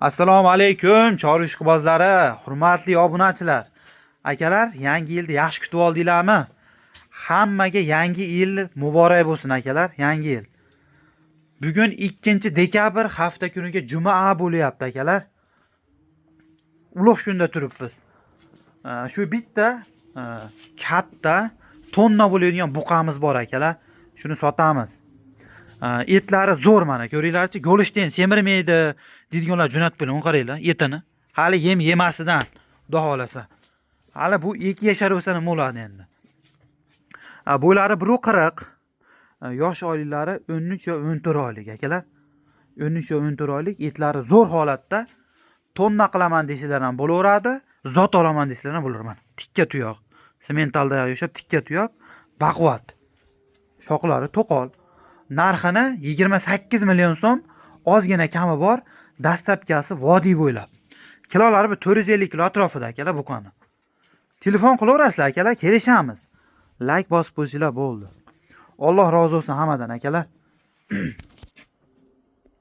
Assalomu alaykum, chorva ishqibozlari, hurmatli obunachilar. Akalar, yangi yilni yaxshi kutib oldinglarmi? Hammaga yangi yil muborak bo'lsin akalar, yangi yil. Bugun 2-dekabr hafta kuniga juma bo'lyapti akalar. Ulug' kunda turibmiz. Shu bitta katta tonna bo'ladigan buqamiz bor akalar. Shuni sotamiz. Etlari zo'r mana, ko'ringlarchi, go'lishten semirmaydi deydiganlar jo'natib qo'ying, qaranglar, etini. Hali yem yemasidan, xudo xolasa. Hali bu 2 yashar bo'lsa nima bo'ladi endi? Bo'ylari 1.40, yosh oyliklari 13 yo 14 oylik akalar. 13 yo 14 oylik, etlari zo'r holatda. Tonna qilaman desalar ham bo'laveradi, zot olaman desalar ham bo'laveradi. Tikka tuyoq, sementalda yashab tikka tuyoq, baquvvat. Shoxlari to'qol. Narxini 28 million so'm, ozgina kami bor, dastlabkasi vodiy bo'ylab. Kilolari 450 kilo atrofida akalar buqani. Telefon qilaverasizlar akalar, kelishamiz. Like bosib qo'ysanglar bo'ldi. Alloh rozi bo'lsin hammadan akalar.